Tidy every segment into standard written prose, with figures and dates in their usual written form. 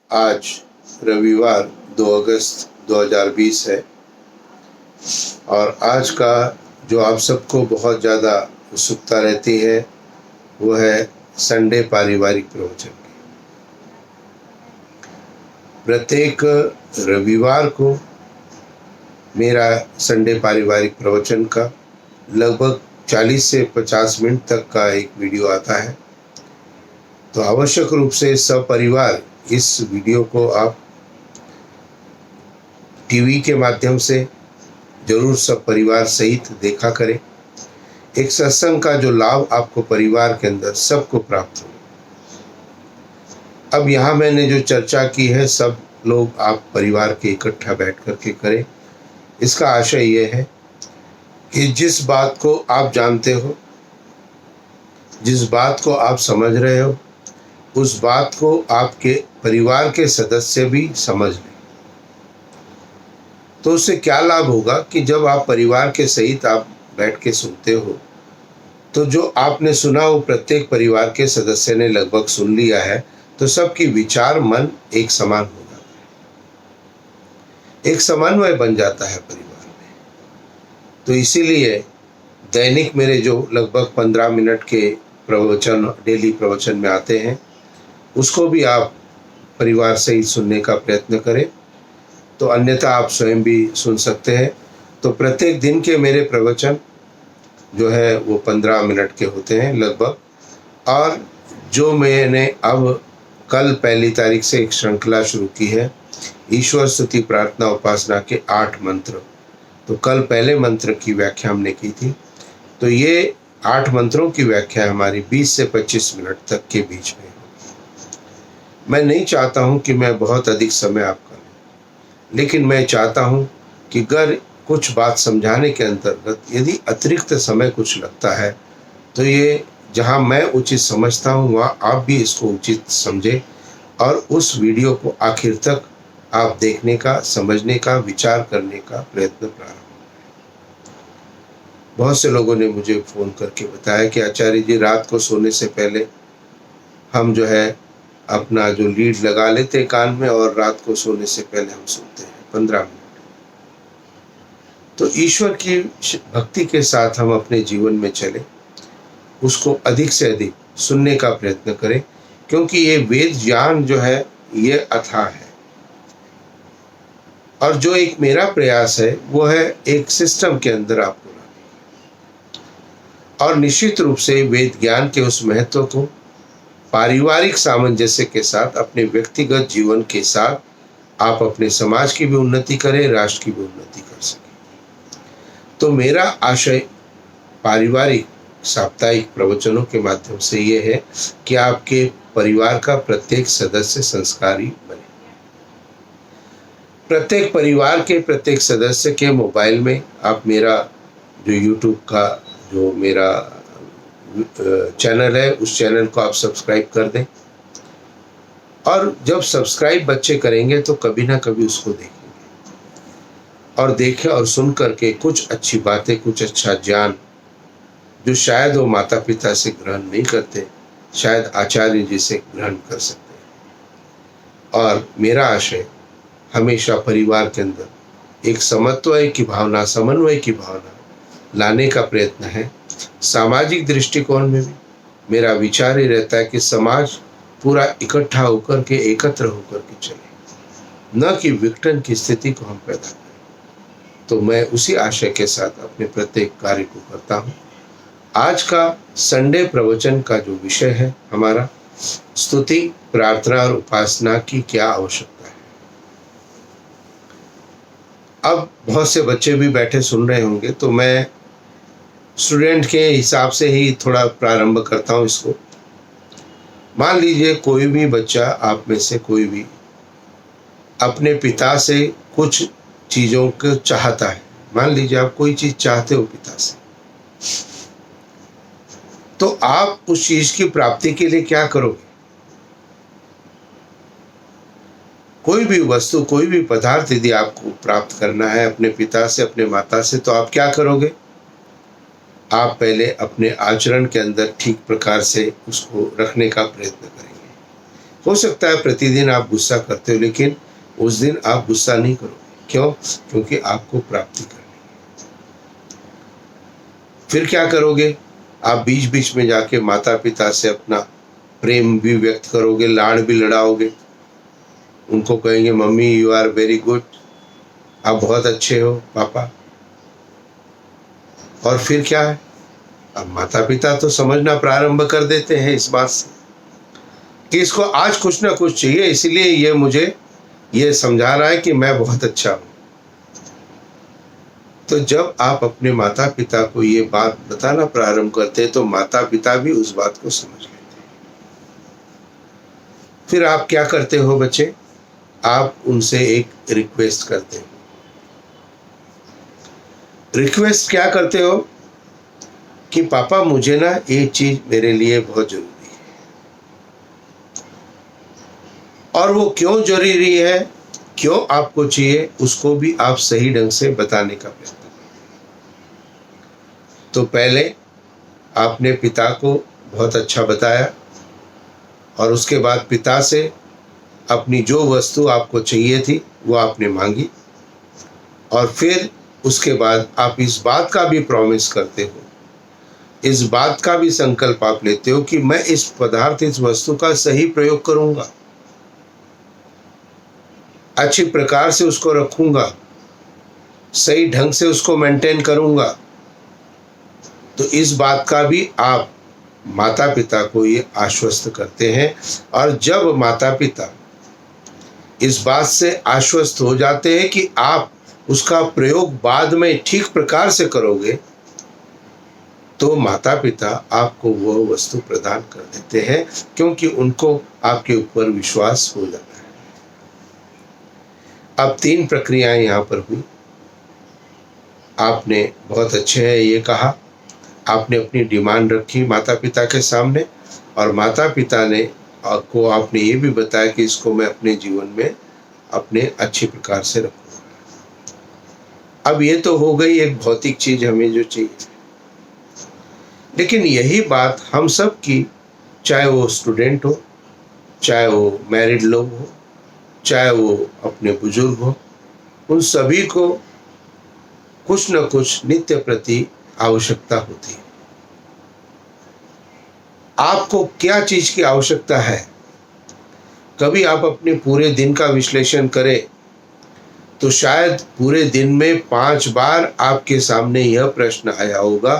आज रविवार 2 अगस्त 2020 है और आज का जो आप सबको बहुत ज़्यादा उत्सुकता रहती है वो है संडे पारिवारिक प्रवचन की। प्रत्येक रविवार को मेरा संडे पारिवारिक प्रवचन का लगभग 40 से 50 मिनट तक का एक वीडियो आता है, तो आवश्यक रूप से सपरिवार इस वीडियो को आप टीवी के माध्यम से जरूर सब परिवार सहित देखा करें। एक सत्संग का जो लाभ आपको परिवार के अंदर सबको प्राप्त हो। अब यहाँ मैंने जो चर्चा की है सब लोग आप परिवार के इकट्ठा बैठ करके करें। इसका आशय ये है कि जिस बात को आप जानते हो, जिस बात को आप समझ रहे हो, उस बात को आपके परिवार के सदस्य भी समझ लें। तो उससे क्या लाभ होगा कि जब आप परिवार के सहित आप बैठ के सुनते हो तो जो आपने सुना वो प्रत्येक परिवार के सदस्य ने लगभग सुन लिया है, तो सबकी विचार मन एक समान हो जाता है, एक समन्वय बन जाता है परिवार में। तो इसीलिए दैनिक मेरे जो लगभग 15 मिनट के प्रवचन डेली प्रवचन में आते हैं उसको भी आप परिवार से ही सुनने का प्रयत्न करें, तो अन्यथा आप स्वयं भी सुन सकते हैं। तो प्रत्येक दिन के मेरे प्रवचन जो है वो 15 मिनट के होते हैं लगभग, और जो मैंने अब कल 1 तारीख से एक श्रृंखला शुरू की है ईश्वर स्तुति प्रार्थना उपासना के 8 मंत्र। तो कल पहले मंत्र की व्याख्या हमने की थी, तो ये 8 मंत्रों की व्याख्या हमारी 20 से 25 मिनट तक के बीच में। मैं नहीं चाहता हूं कि मैं बहुत अधिक समय आपका लूं, लेकिन मैं चाहता हूं कि अगर कुछ बात समझाने के अंतर्गत यदि अतिरिक्त समय कुछ लगता है तो ये जहां मैं उचित समझता हूं वहां आप भी इसको उचित समझें और उस वीडियो को आखिर तक आप देखने का, समझने का, विचार करने का प्रयत्न प्रारंभ। बहुत से लोगों ने मुझे फ़ोन करके बताया कि आचार्य जी रात को सोने से पहले हम जो है अपना जो लीड लगा लेते कान में और रात को सोने से पहले हम सुनते हैं 15 मिनट। तो ईश्वर की भक्ति के साथ हम अपने जीवन में चले, उसको अधिक से अधिक सुनने का प्रयत्न करें, क्योंकि ये वेद ज्ञान जो है ये अथाह है। और जो एक मेरा प्रयास है वो है एक सिस्टम के अंदर आपको लाने, और निश्चित रूप से वेद ज्ञान के उस महत्व को पारिवारिक सामंजस्य के साथ अपने व्यक्तिगत जीवन के साथ आप अपने समाज की भी उन्नति करें, राष्ट्र की भी उन्नति कर सकें। तो मेरा आशय पारिवारिक साप्ताहिक प्रवचनों के माध्यम से ये है कि आपके परिवार का प्रत्येक सदस्य संस्कारी बने। प्रत्येक परिवार के प्रत्येक सदस्य के मोबाइल में आप मेरा जो YouTube का जो मेरा चैनल है उस चैनल को आप सब्सक्राइब कर दें, और जब सब्सक्राइब बच्चे करेंगे तो कभी ना कभी उसको देखेंगे और देखें और सुन करके कुछ अच्छी बातें, कुछ अच्छा ज्ञान जो शायद वो माता पिता से ग्रहण नहीं करते, शायद आचार्य जी से ग्रहण कर सकते हैं। और मेरा आशय हमेशा परिवार के अंदर एक समन्वय की भावना, समन्वय की भावना लाने का प्रयत्न है। सामाजिक दृष्टिकोण में भी मेरा विचार ही रहता है कि समाज पूरा इकट्ठा होकर के, एकत्र होकर के चले, न कि विघटन की स्थिति को हम पैदा करें। तो मैं उसी आशय के साथ अपने प्रत्येक कार्य को करता हूँ। आज का संडे प्रवचन का जो विषय है हमारा, स्तुति प्रार्थना और उपासना की क्या आवश्यकता है। अब बहुत से बच्चे भी बैठे सुन रहे होंगे, तो मैं स्टूडेंट के हिसाब से ही थोड़ा प्रारंभ करता हूँ इसको। मान लीजिए कोई भी बच्चा, आप में से कोई भी अपने पिता से कुछ चीज़ों को चाहता है। मान लीजिए आप कोई चीज़ चाहते हो पिता से, तो आप उस चीज़ की प्राप्ति के लिए क्या करोगे? कोई भी वस्तु, कोई भी पदार्थ यदि आपको प्राप्त करना है अपने पिता से, अपने माता से, तो आप क्या करोगे? आप पहले अपने आचरण के अंदर ठीक प्रकार से उसको रखने का प्रयत्न करेंगे। हो सकता है प्रतिदिन आप गुस्सा करते हो, लेकिन उस दिन आप गुस्सा नहीं करोगे। क्यों? क्योंकि आपको प्राप्ति करनी है। फिर क्या करोगे? आप बीच बीच में जाके माता पिता से अपना प्रेम भी व्यक्त करोगे, लाड़ भी लड़ाओगे। उनको कहेंगे, mummy you are very good, आप बहुत अच्छे हो पापा। और फिर क्या है? अब माता पिता तो समझना प्रारंभ कर देते हैं इस बात से कि इसको आज कुछ ना कुछ चाहिए, इसलिए ये मुझे ये समझा रहा है कि मैं बहुत अच्छा हूं। तो जब आप अपने माता पिता को ये बात बताना प्रारंभ करते हैं, तो माता पिता भी उस बात को समझ लेते हैं। फिर आप क्या करते हो बच्चे? आप उनसे एक रिक्वेस्ट करते हो। रिक्वेस्ट क्या करते हो? कि पापा मुझे ना एक चीज मेरे लिए बहुत जरूरी है। और वो क्यों जरूरी है, क्यों आपको चाहिए, उसको भी आप सही ढंग से बताने का प्रयत्न करें। तो पहले आपने पिता को बहुत अच्छा बताया, और उसके बाद पिता से अपनी जो वस्तु आपको चाहिए थी वो आपने मांगी, और फिर उसके बाद आप इस बात का भी प्रॉमिस करते हो, इस बात का भी संकल्प आप लेते हो कि मैं इस पदार्थ, इस वस्तु का सही प्रयोग करूंगा, अच्छी प्रकार से उसको रखूंगा, सही ढंग से उसको मेंटेन करूंगा। तो इस बात का भी आप माता पिता को ये आश्वस्त करते हैं। और जब माता पिता इस बात से आश्वस्त हो जाते हैं कि आप उसका प्रयोग बाद में ठीक प्रकार से करोगे, तो माता पिता आपको वह वस्तु प्रदान कर देते हैं, क्योंकि उनको आपके ऊपर विश्वास हो जाता है। अब 3 प्रक्रियाएं यहाँ पर हुई। आपने बहुत अच्छे है ये कहा, आपने अपनी डिमांड रखी माता पिता के सामने, और माता पिता ने आपको, आपने ये भी बताया कि इसको मैं अपने जीवन में अपने अच्छी प्रकार से रखूंगा। अब ये तो हो गई एक भौतिक चीज हमें जो चाहिए, लेकिन यही बात हम सब की, चाहे वो स्टूडेंट हो, चाहे वो मैरिड लोग हो, चाहे वो अपने बुजुर्ग हो, उन सभी को कुछ न कुछ नित्य प्रति आवश्यकता होती है। आपको क्या चीज की आवश्यकता है? कभी आप अपने पूरे दिन का विश्लेषण करें तो शायद पूरे दिन में 5 बार आपके सामने यह प्रश्न आया होगा,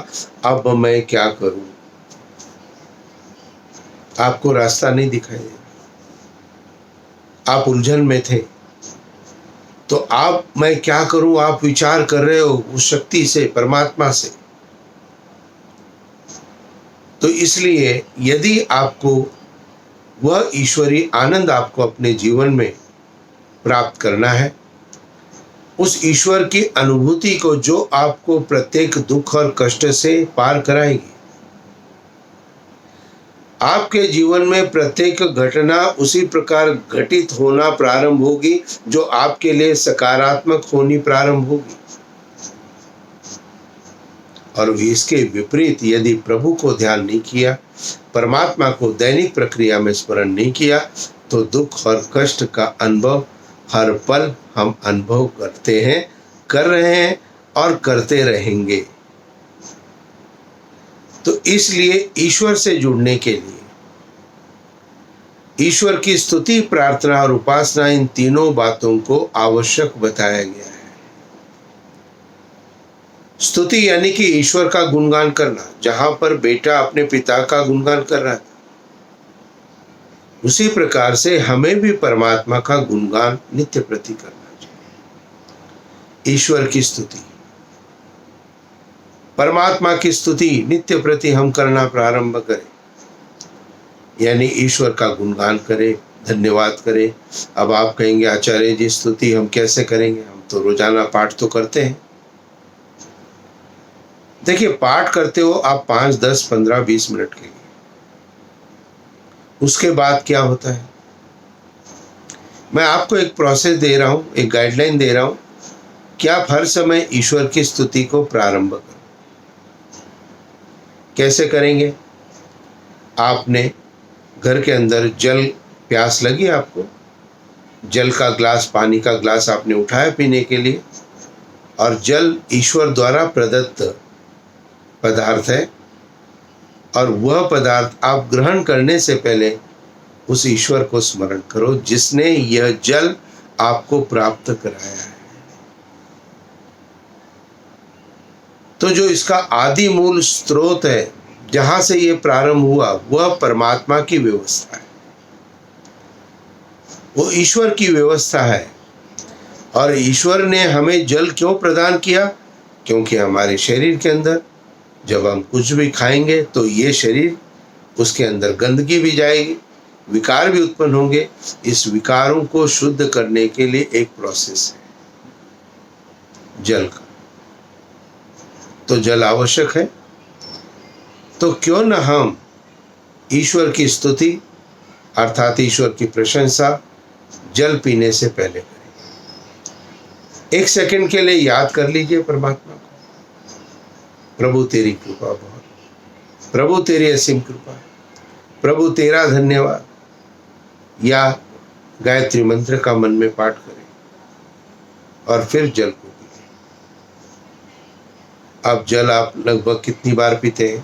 अब मैं क्या करूं? आपको रास्ता नहीं दिखाई देगा, आप उलझन में थे, तो आप मैं क्या करूं आप विचार कर रहे हो उस शक्ति से, परमात्मा से। तो इसलिए यदि आपको वह ईश्वरीय आनंद आपको अपने जीवन में प्राप्त करना है, उस ईश्वर की अनुभूति को जो आपको प्रत्येक दुख और कष्ट से पार कराएगी, आपके जीवन में प्रत्येक घटना उसी प्रकार घटित होना प्रारंभ होगी जो आपके लिए सकारात्मक होनी प्रारंभ होगी। और इसके विपरीत यदि प्रभु को ध्यान नहीं किया, परमात्मा को दैनिक प्रक्रिया में स्मरण नहीं किया, तो दुख और कष्ट का अनुभव हर पल हम अनुभव करते हैं, कर रहे हैं और करते रहेंगे। तो इसलिए ईश्वर से जुड़ने के लिए ईश्वर की स्तुति, प्रार्थना और उपासना, इन तीनों बातों को आवश्यक बताया गया है। स्तुति यानी कि ईश्वर का गुणगान करना, जहां पर बेटा अपने पिता का गुणगान कर रहा था, उसी प्रकार से हमें भी परमात्मा का गुणगान नित्य प्रति करना चाहिए। ईश्वर की स्तुति, परमात्मा की स्तुति नित्य प्रति हम करना प्रारंभ करें। यानी ईश्वर का गुणगान करें, धन्यवाद करें। अब आप कहेंगे आचार्य जी स्तुति हम कैसे करेंगे, हम तो रोजाना पाठ तो करते हैं। देखिए, पाठ करते हो आप 5, 10, 15, 20 मिनट के लिए। उसके बाद क्या होता है, मैं आपको एक प्रोसेस दे रहा हूं, एक गाइडलाइन दे रहा हूं कि आप हर समय ईश्वर की स्तुति को प्रारंभ करो। कैसे करेंगे, आपने घर के अंदर जल, प्यास लगी आपको, जल का ग्लास, पानी का ग्लास आपने उठाया पीने के लिए, और जल ईश्वर द्वारा प्रदत्त पदार्थ है, और वह पदार्थ आप ग्रहण करने से पहले उस ईश्वर को स्मरण करो जिसने यह जल आपको प्राप्त कराया है। तो जो इसका आदि मूल स्रोत है, जहां से यह प्रारंभ हुआ, वह परमात्मा की व्यवस्था है, वो ईश्वर की व्यवस्था है। और ईश्वर ने हमें जल क्यों प्रदान किया, क्योंकि हमारे शरीर के अंदर जब हम कुछ भी खाएंगे तो ये शरीर, उसके अंदर गंदगी भी जाएगी, विकार भी उत्पन्न होंगे। इस विकारों को शुद्ध करने के लिए एक प्रोसेस है जल का, तो जल आवश्यक है। तो क्यों न हम ईश्वर की स्तुति अर्थात ईश्वर की प्रशंसा जल पीने से पहले करें। 1 सेकंड के लिए याद कर लीजिए परमात्मा को, प्रभु तेरी कृपा बहुत, प्रभु तेरी असीम कृपा, प्रभु तेरा धन्यवाद। या गायत्री मंत्र का मन में पाठ करें और फिर जल को पिए। अब जल आप लगभग कितनी बार पीते हैं?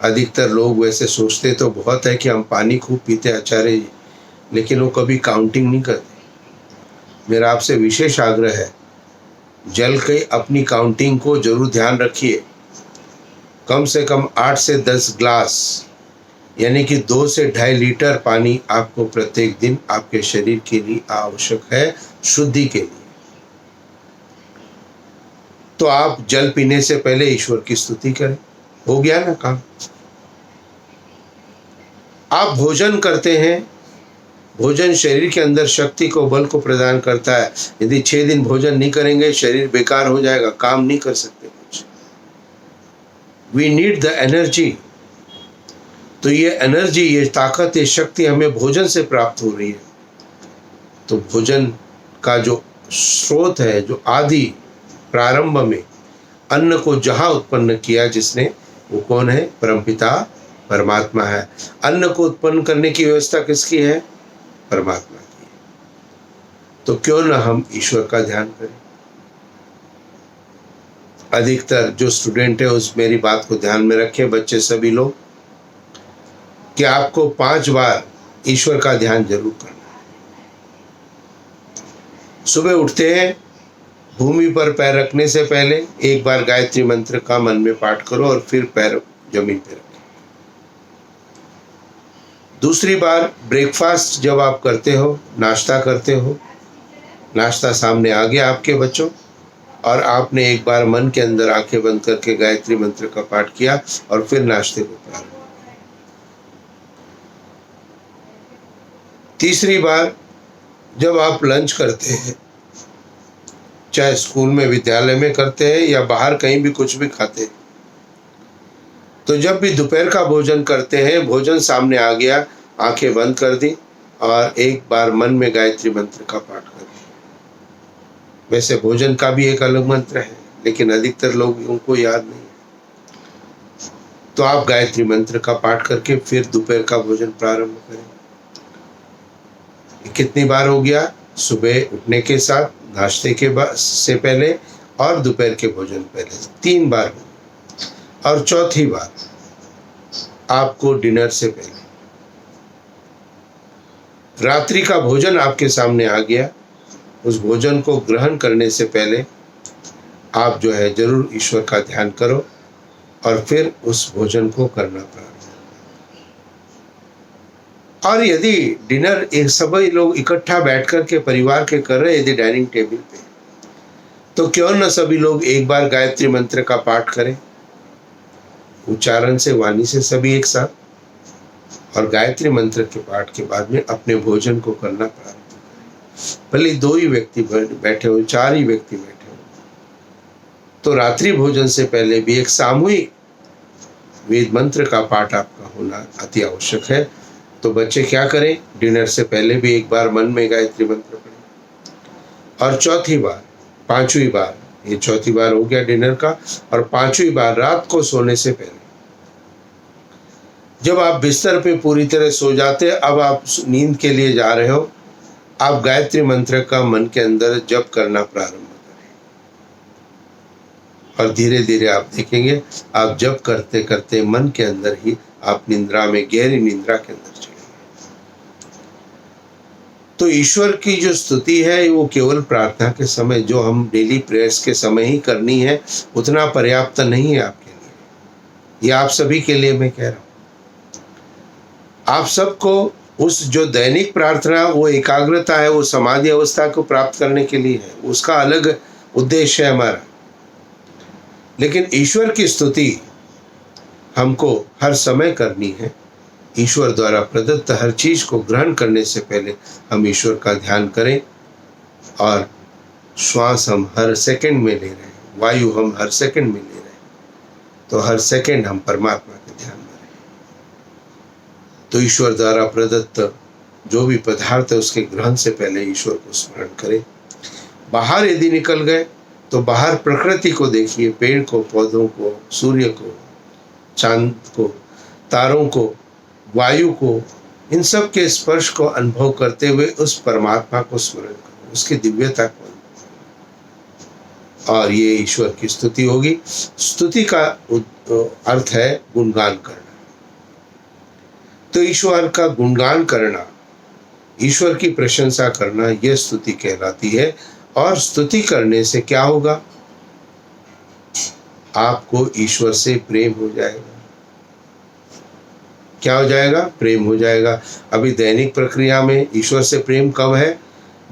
अधिकतर लोग वैसे सोचते तो बहुत है कि हम पानी खूब पीते आचार्य जी, लेकिन वो कभी काउंटिंग नहीं करते। मेरा आपसे विशेष आग्रह है, जल की अपनी काउंटिंग को जरूर ध्यान रखिए। कम से कम 8 से 10 ग्लास यानी कि 2 से 2.5 लीटर पानी आपको प्रत्येक दिन आपके शरीर के लिए आवश्यक है, शुद्धि के लिए। तो आप जल पीने से पहले ईश्वर की स्तुति करें, हो गया ना काम। आप भोजन करते हैं, भोजन शरीर के अंदर शक्ति को, बल को प्रदान करता है। यदि 6 दिन भोजन नहीं करेंगे शरीर बेकार हो जाएगा, काम नहीं कर सकते कुछ। We need the energy. तो ये एनर्जी, ये ताकत, ये शक्ति हमें भोजन से प्राप्त हो रही है। तो भोजन का जो स्रोत है, जो आदि प्रारंभ में अन्न को जहां उत्पन्न किया जिसने, वो कौन है? परमपिता परमात्मा है। अन्न को उत्पन्न करने की व्यवस्था किसकी है? परमात्मा की है। तो क्यों ना हम ईश्वर का ध्यान करें। अधिकतर जो स्टूडेंट है उस मेरी बात को ध्यान में रखें, बच्चे सभी लोग, कि आपको 5 बार ईश्वर का ध्यान जरूर करना है। सुबह उठते हैं, भूमि पर पैर रखने से पहले 1 बार गायत्री मंत्र का मन में पाठ करो और फिर पैर जमीन पर रखें। दूसरी बार ब्रेकफास्ट जब आप करते हो, नाश्ता करते हो, नाश्ता सामने आ गया आपके बच्चों, और आपने 1 बार मन के अंदर आंखें बंद करके गायत्री मंत्र का पाठ किया और फिर नाश्ते को प्रारंभ। तीसरी बार जब आप लंच करते हैं, चाहे स्कूल में, विद्यालय में करते हैं या बाहर कहीं भी कुछ भी खाते हैं, तो जब भी दोपहर का भोजन करते हैं, भोजन सामने आ गया, आंखें बंद कर दी और 1 बार मन में गायत्री मंत्र का पाठ कर दिया। वैसे भोजन का भी एक अलग मंत्र है, लेकिन अधिकतर लोगों को याद नहीं है। तो आप गायत्री मंत्र का पाठ करके फिर दोपहर का भोजन प्रारंभ करें। कितनी बार हो गया? सुबह उठने के साथ, नाश्ते के बाद से पहले और दोपहर के भोजन पहले, 3 बार हो गया। और चौथी बार आपको डिनर से पहले, रात्रि का भोजन आपके सामने आ गया, उस भोजन को ग्रहण करने से पहले आप जो है जरूर ईश्वर का ध्यान करो और फिर उस भोजन को करना प्रारंभ। और यदि डिनर एक सभी लोग इकट्ठा बैठ कर के परिवार के कर रहे, यदि डाइनिंग टेबल पे, तो क्यों न सभी लोग 1 बार गायत्री मंत्र का पाठ करें, उच्चारण से, वाणी से, सभी एक साथ, और गायत्री मंत्र के पाठ के बाद में अपने भोजन को करना प्रारंभ करें। भले 2 ही व्यक्ति बैठे हो, 4 ही व्यक्ति बैठे हो, तो रात्रि भोजन से पहले भी एक सामूहिक वेद मंत्र का पाठ आपका होना अति आवश्यक है। तो बच्चे क्या करें, डिनर से पहले भी एक बार मन में गायत्री मंत्र पढ़ें, और चौथी बार, 5वीं बार, ये चौथी बार हो गया डिनर का, और 5वीं बार रात को सोने से पहले जब आप बिस्तर पे पूरी तरह सो जाते, अब आप नींद के लिए जा रहे हो, आप गायत्री मंत्र का मन के अंदर जप करना प्रारंभ करें, और धीरे धीरे आप देखेंगे आप जप करते करते मन के अंदर ही आप निद्रा में, गहरी निद्रा के अंदर चले। तो ईश्वर की जो स्तुति है वो केवल प्रार्थना के समय, जो हम डेली प्रेयर्स के समय ही करनी है, उतना पर्याप्त नहीं है आपके लिए। ये आप सभी के लिए मैं कह रहा हूँ। आप सबको उस जो दैनिक प्रार्थना, वो एकाग्रता है, वो समाधि अवस्था को प्राप्त करने के लिए है, उसका अलग उद्देश्य है हमारा। लेकिन ईश्वर की स्तुति हमको हर समय करनी है। ईश्वर द्वारा प्रदत्त हर चीज को ग्रहण करने से पहले हम ईश्वर का ध्यान करें, और श्वास हम हर सेकंड में ले रहे हैं, वायु हम हर सेकंड में ले रहे हैं, तो हर सेकंड हम परमात्मा के ध्यान में रहें। तो ईश्वर द्वारा प्रदत्त जो भी पदार्थ है उसके ग्रहण से पहले ईश्वर को स्मरण करें। बाहर यदि निकल गए तो बाहर प्रकृति को देखिए, पेड़ को, पौधों को, सूर्य को, चांद को, तारों को, वायु को, इन सब के स्पर्श को अनुभव करते हुए उस परमात्मा को स्मरण करो, उसकी दिव्यता को, और ये ईश्वर की स्तुति होगी। स्तुति का अर्थ है गुणगान करना। तो ईश्वर का गुणगान करना, ईश्वर की प्रशंसा करना, यह स्तुति कहलाती है। और स्तुति करने से क्या होगा, आपको ईश्वर से प्रेम हो जाएगा। क्या हो जाएगा, प्रेम हो जाएगा। अभी दैनिक प्रक्रिया में ईश्वर से प्रेम कब है,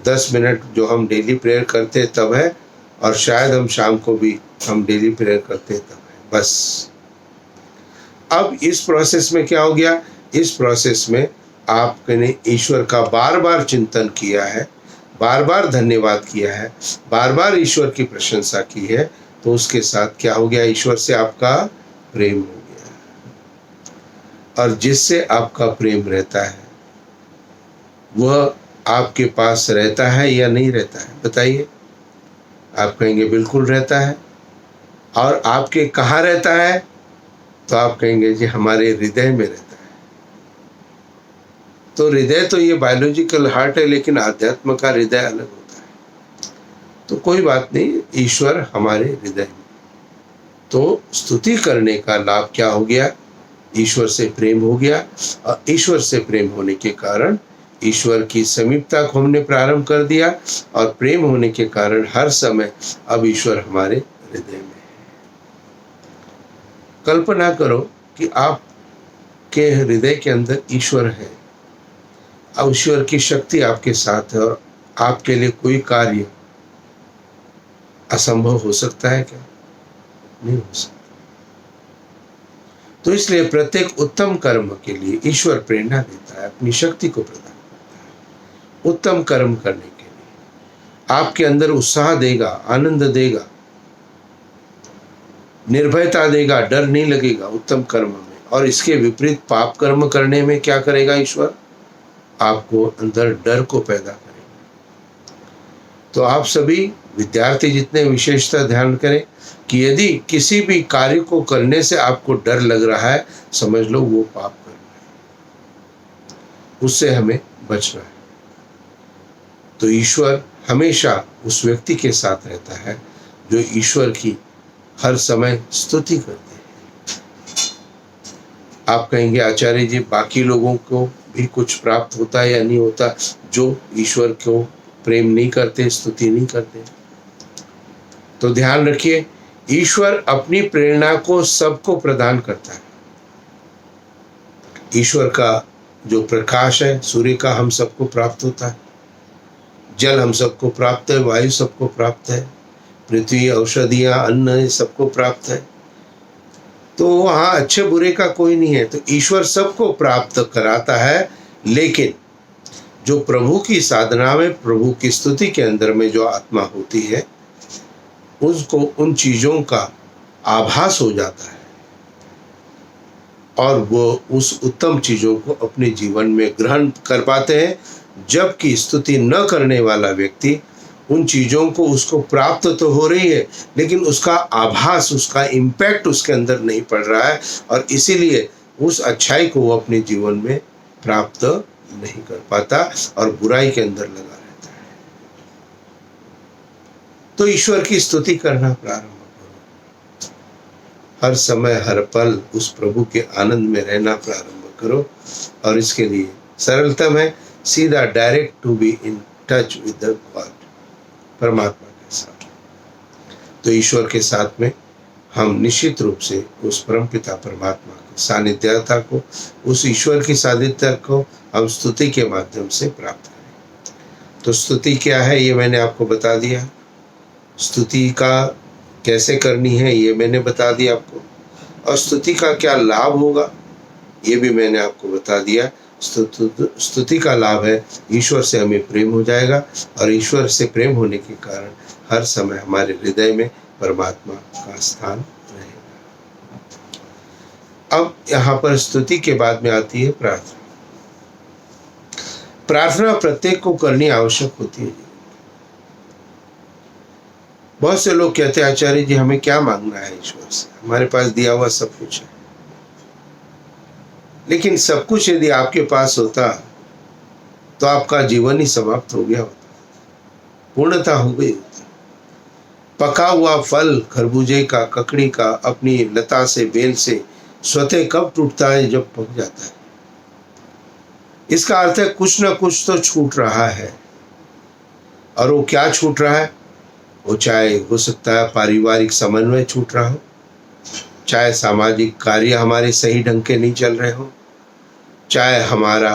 10 मिनट जो हम डेली प्रेयर करते हैं तब है, और शायद हम शाम को भी हम डेली प्रेयर करते हैं तब है, बस। अब इस प्रोसेस में क्या हो गया, इस प्रोसेस में आपने ईश्वर का बार बार चिंतन किया है, बार बार धन्यवाद किया है, बार बार ईश्वर की प्रशंसा की है, तो उसके साथ क्या हो गया, ईश्वर से आपका प्रेम हो गया। और जिससे आपका प्रेम रहता है वह आपके पास रहता है या नहीं रहता है, बताइए। आप कहेंगे बिल्कुल रहता है। और आपके कहाँ रहता है, तो आप कहेंगे जी हमारे हृदय में रहता है। तो हृदय तो ये बायोलॉजिकल हार्ट है, लेकिन आध्यात्म का हृदय अलग होता है। तो कोई बात नहीं, ईश्वर हमारे हृदय में। तो स्तुति करने का लाभ क्या हो गया, ईश्वर से प्रेम हो गया, और ईश्वर से प्रेम होने के कारण ईश्वर की समीपता को हमने प्रारंभ कर दिया, और प्रेम होने के कारण हर समय अब ईश्वर हमारे हृदय में है। कल्पना करो कि आपके हृदय के अंदर ईश्वर है, अब ईश्वर की शक्ति आपके साथ है, और आपके लिए कोई कार्य असंभव हो सकता है क्या, नहीं हो सकता। तो इसलिए प्रत्येक उत्तम कर्म के लिए ईश्वर प्रेरणा देता है, अपनी शक्ति को प्रदान करता है उत्तम कर्म करने के लिए। आपके अंदर उत्साह देगा, आनंद देगा, निर्भयता देगा, डर नहीं लगेगा उत्तम कर्म में। और इसके विपरीत पाप कर्म करने में क्या करेगा ईश्वर, आपको अंदर डर को पैदा करेगा। तो आप सभी विद्यार्थी जितने विशेषता ध्यान करें कि यदि किसी भी कार्य को करने से आपको डर लग रहा है, समझ लो वो पाप कर रहा है, उससे हमें बचना है। तो ईश्वर हमेशा उस व्यक्ति के साथ रहता है जो ईश्वर की हर समय स्तुति करते हैं। आप कहेंगे आचार्य जी बाकी लोगों को भी कुछ प्राप्त होता है या नहीं होता जो ईश्वर को प्रेम नहीं करते, स्तुति नहीं करते? तो ध्यान रखिए, ईश्वर अपनी प्रेरणा को सबको प्रदान करता है। ईश्वर का जो प्रकाश है, सूर्य का हम सबको प्राप्त होता है, जल हम सबको प्राप्त है, वायु सबको प्राप्त है, पृथ्वी, औषधियां, अन्न सबको प्राप्त है। तो वहाँ अच्छे बुरे का कोई नहीं है। तो ईश्वर सबको प्राप्त कराता है, लेकिन जो प्रभु की साधना में, प्रभु की स्तुति के अंदर में जो आत्मा होती है, उसको उन चीज़ों का आभास हो जाता है और वो उस उत्तम चीज़ों को अपने जीवन में ग्रहण कर पाते हैं। जबकि स्तुति न करने वाला व्यक्ति उन चीज़ों को उसको प्राप्त तो हो रही है, लेकिन उसका आभास, उसका इम्पैक्ट उसके अंदर नहीं पड़ रहा है और इसीलिए उस अच्छाई को वो अपने जीवन में प्राप्त नहीं कर पाता और बुराई के अंदर लगा रहता है। तो ईश्वर की स्तुति करना प्रारंभ करो, हर समय हर पल उस प्रभु के आनंद में रहना प्रारंभ करो। और इसके लिए सरलतम है सीधा direct to be in touch with the god, परमात्मा के साथ। तो ईश्वर के साथ में हम निश्चित रूप से उस परमपिता परमात्मा की सानिध्यता को, उस ईश्वर की सानिध्यता को हम स्तुति के माध्यम से प्राप्त करें। तो स्तुति क्या है ये मैंने आपको बता दिया, स्तुति का कैसे करनी है ये मैंने बता दिया आपको, और स्तुति का क्या लाभ होगा ये भी मैंने आपको बता दिया। स्तुति का लाभ है ईश्वर से हमें प्रेम हो जाएगा और ईश्वर से प्रेम होने के कारण हर समय हमारे हृदय में परमात्मा का स्थान रहेगा। अब यहाँ पर स्तुति के बाद में आती है प्रार्थना। प्रार्थना प्रत्येक को करनी आवश्यक होती है। बहुत से लोग कहते हैं आचार्य जी हमें क्या मांगना है ईश्वर से, हमारे पास दिया हुआ सब कुछ है। लेकिन सब कुछ यदि आपके पास होता तो आपका जीवन ही समाप्त हो गया होता, पूर्णता हो गई होती। पका हुआ फल खरबूजे का, ककड़ी का अपनी लता से, बेल से स्वतः कब टूटता है, जब पक जाता है। इसका अर्थ है कुछ ना कुछ तो छूट रहा है। और वो क्या छूट रहा है? वो चाहे हो सकता है पारिवारिक समन्वय छूट रहा हो, चाहे सामाजिक कार्य हमारे सही ढंग के नहीं चल रहे हो, चाहे हमारा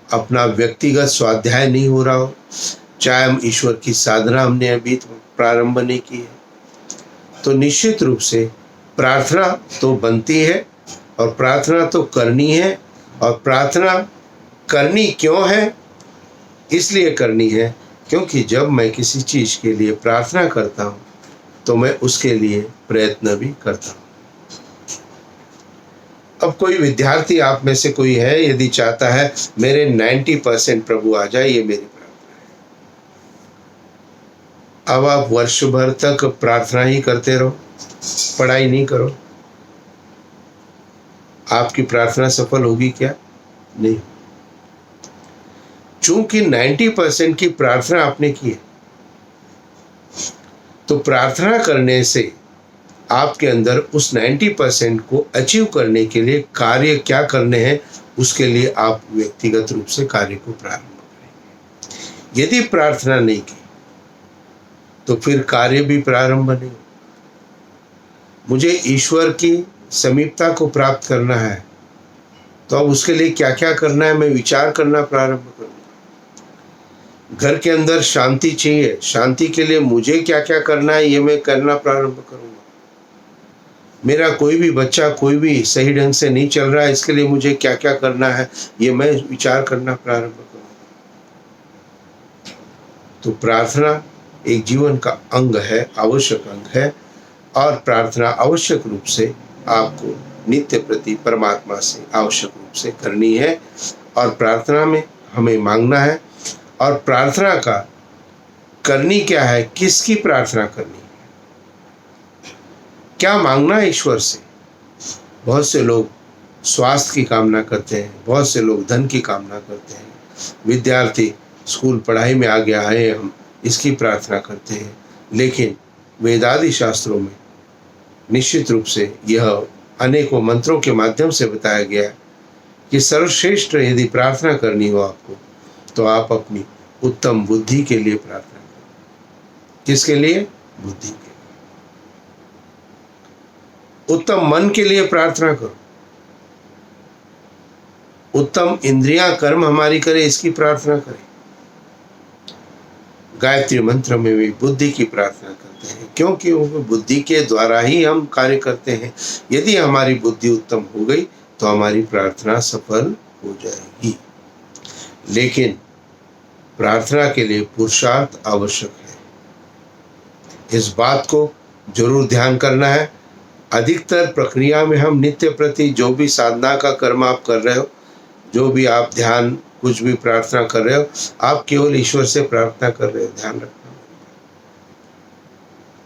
अपना व्यक्तिगत स्वाध्याय नहीं हो रहा हो, चाहे हम ईश्वर की साधना हमने अभी प्रारंभ नहीं की है। तो निश्चित रूप से प्रार्थना तो बनती है और प्रार्थना तो करनी है। और प्रार्थना करनी क्यों है? इसलिए करनी है क्योंकि जब मैं किसी चीज़ के लिए प्रार्थना करता हूँ तो मैं उसके लिए प्रयत्न भी करता हूँ। अब कोई विद्यार्थी आप में से कोई है, यदि चाहता है मेरे 90% प्रभु आ जाए, ये मेरी प्रार्थना है। अब आप वर्ष भर तक प्रार्थना ही करते रहो, पढ़ाई नहीं करो, आपकी प्रार्थना सफल होगी क्या? नहीं। चूंकि 90% की प्रार्थना आपने की है, तो प्रार्थना करने से आपके अंदर उस 90% को अचीव करने के लिए कार्य क्या करने हैं, उसके लिए आप व्यक्तिगत रूप से कार्य को प्रारंभ करेंगे। यदि प्रार्थना नहीं की तो फिर कार्य भी प्रारंभ नहीं। मुझे ईश्वर की समीपता को प्राप्त करना है, तो अब उसके लिए क्या क्या करना है मैं विचार करना प्रारंभ करूंगा। घर के अंदर शांति चाहिए, शांति के लिए मुझे क्या क्या करना है ये मैं करना प्रारंभ करूंगा। मेरा कोई भी बच्चा कोई भी सही ढंग से नहीं चल रहा है, इसके लिए मुझे क्या क्या करना है ये मैं विचार करना प्रारंभ करूंगा। तो प्रार्थना एक जीवन का अंग है, आवश्यक अंग है। और प्रार्थना आवश्यक रूप से आपको नित्य प्रति परमात्मा से आवश्यक रूप से करनी है। और प्रार्थना में हमें मांगना है। और प्रार्थना का करनी क्या है, किसकी प्रार्थना करनी है, क्या मांगना है ईश्वर से। बहुत से लोग स्वास्थ्य की कामना करते हैं, बहुत से लोग धन की कामना करते हैं। विद्यार्थी स्कूल पढ़ाई में आगे आए, हम इसकी प्रार्थना करते हैं। लेकिन वेदादि शास्त्रों में निश्चित रूप से यह अनेकों मंत्रों के माध्यम से बताया गया है कि सर्वश्रेष्ठ यदि प्रार्थना करनी हो आपको, तो आप अपनी उत्तम बुद्धि के लिए प्रार्थना करो। किसके लिए? बुद्धि के लिए। उत्तम मन के लिए प्रार्थना करो, उत्तम इंद्रियां कर्म हमारी करे इसकी प्रार्थना करें। गायत्री मंत्र में भी बुद्धि की प्रार्थना करते हैं, क्योंकि वो बुद्धि के द्वारा ही हम कार्य करते हैं। यदि हमारी बुद्धि उत्तम हो गई तो हमारी प्रार्थना सफल हो जाएगी। लेकिन प्रार्थना के लिए पुरुषार्थ आवश्यक है, इस बात को जरूर ध्यान करना है। अधिकतर प्रक्रिया में हम नित्य प्रति जो भी साधना का कर्म आप कर रहे हो, जो भी आप ध्यान कुछ भी प्रार्थना कर रहे हो, आप केवल ईश्वर से प्रार्थना कर रहे हो, ध्यान रखना।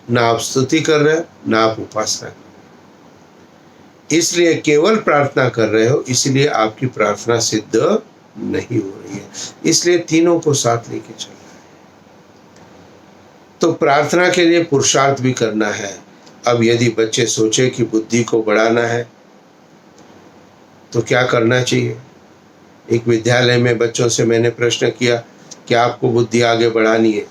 ना आप स्तुति कर रहे हो, ना आप उपासना कर रहे हो। इसलिए केवल प्रार्थना कर रहे हो, इसलिए आपकी प्रार्थना सिद्ध नहीं हो रही है। इसलिए तीनों को साथ लेके चलना है। तो प्रार्थना के लिए पुरुषार्थ भी करना है। अब यदि बच्चे सोचे कि बुद्धि को बढ़ाना है तो क्या करना चाहिए? एक विद्यालय में बच्चों से मैंने प्रश्न किया कि आपको बुद्धि आगे बढ़ानी है,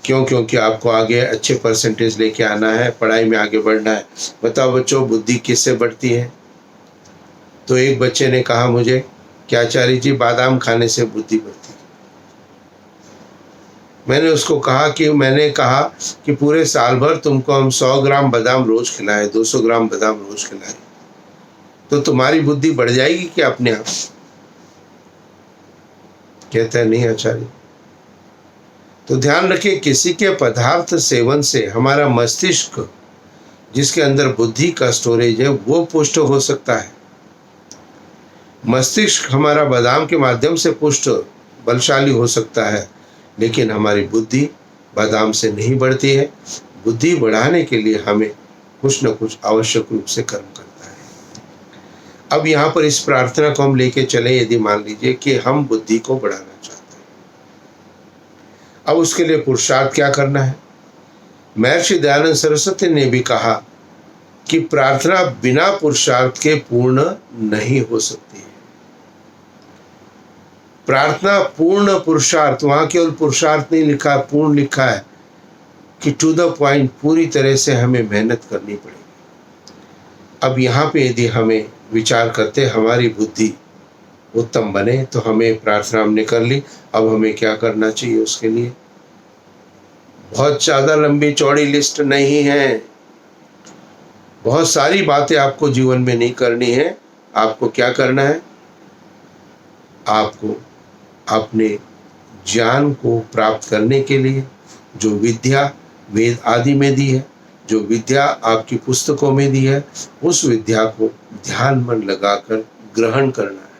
क्यों? क्योंकि आपको आगे अच्छे परसेंटेज लेके आना है, पढ़ाई में आगे बढ़ना है। बताओ बच्चों, बुद्धि किससे बढ़ती है? तो एक बच्चे ने कहा मुझे कि आचार्य जी, बादाम खाने से बुद्धि बढ़ती है। मैंने कहा कि पूरे साल भर तुमको हम 100 ग्राम बादाम रोज खिलाए, 200 ग्राम बादाम रोज खिलाए, तो तुम्हारी बुद्धि बढ़ जाएगी क्या अपने आप? कहता है नहीं आचार्य। तो ध्यान रखिए, किसी के पदार्थ सेवन से हमारा मस्तिष्क, जिसके अंदर बुद्धि का स्टोरेज है, वो पुष्ट हो सकता है। मस्तिष्क हमारा बादाम के माध्यम से पुष्ट बलशाली हो सकता है, लेकिन हमारी बुद्धि बादाम से नहीं बढ़ती है। बुद्धि बढ़ाने के लिए हमें कुछ न कुछ आवश्यक रूप से कर्म करना है। अब यहाँ पर इस प्रार्थना को हम लेके चले, यदि मान लीजिए कि हम बुद्धि को बढ़ाना चाहते हैं, अब उसके लिए पुरुषार्थ क्या करना है? महर्षि दयानंद सरस्वती ने भी कहा कि प्रार्थना बिना पुरुषार्थ के पूर्ण नहीं हो सकती है। प्रार्थना पूर्ण पुरुषार्थ, वहां केवल पुरुषार्थ नहीं लिखा है, पूर्ण लिखा है कि टू द पॉइंट, पूरी तरह से हमें मेहनत करनी पड़ेगी। अब यहाँ पे यदि हमें विचार करते हमारी बुद्धि उत्तम बने, तो हमें प्रार्थना हमने कर ली, अब हमें क्या करना चाहिए उसके लिए? बहुत ज़्यादा लंबी चौड़ी लिस्ट नहीं है, बहुत सारी बातें आपको जीवन में नहीं करनी है। आपको क्या करना है? आपको अपने ज्ञान को प्राप्त करने के लिए जो विद्या वेद आदि में दी है, जो विद्या आपकी पुस्तकों में दी है, उस विद्या को ध्यान मन लगाकर ग्रहण करना है।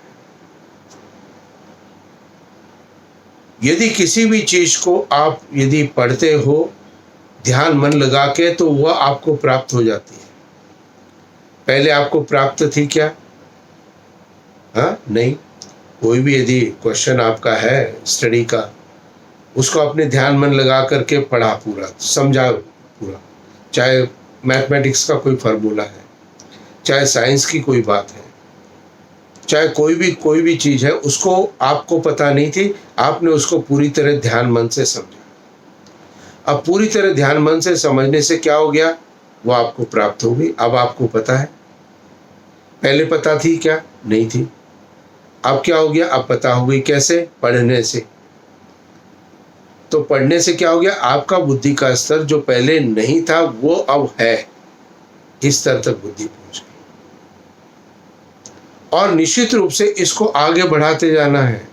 यदि किसी भी चीज को आप यदि पढ़ते हो ध्यान मन लगा के, तो वह आपको प्राप्त हो जाती है। पहले आपको प्राप्त थी क्या? हाँ, नहीं। कोई भी यदि क्वेश्चन आपका है स्टडी का, उसको अपने ध्यान मन लगा करके पढ़ा, पूरा समझा पूरा, चाहे मैथमेटिक्स का कोई फार्मूला है, चाहे साइंस की कोई बात है, चाहे कोई भी चीज़ है, उसको आपको पता नहीं थी, आपने उसको पूरी तरह ध्यान मन से समझा। अब पूरी तरह ध्यान मन से समझने से क्या हो गया? वो आपको प्राप्त हो गई। अब आपको पता है। पहले पता थी क्या? नहीं थी। अब क्या हो गया? अब पता हो गई। कैसे? पढ़ने से। तो पढ़ने से क्या हो गया? आपका बुद्धि का स्तर जो पहले नहीं था वो अब है। इस स्तर तक बुद्धि पहुंच गई, और निश्चित रूप से इसको आगे बढ़ाते जाना है।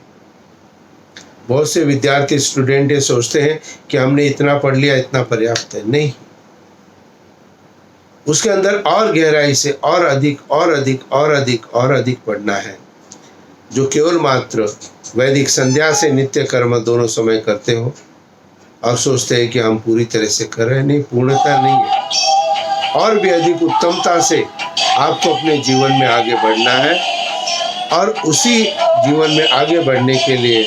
बहुत से विद्यार्थी स्टूडेंट ये सोचते हैं कि हमने इतना पढ़ लिया, इतना पर्याप्त है। नहीं, उसके अंदर और गहराई से और अधिक और अधिक और अधिक और अधिक पढ़ना है। जो केवल मात्र वैदिक संध्या से नित्य कर्म दोनों समय करते हो और सोचते हैं कि हम पूरी तरह से कर रहे हैं, नहीं, पूर्णता नहीं है। और भी अधिक उत्तमता से आपको अपने जीवन में आगे बढ़ना है, और उसी जीवन में आगे बढ़ने के लिए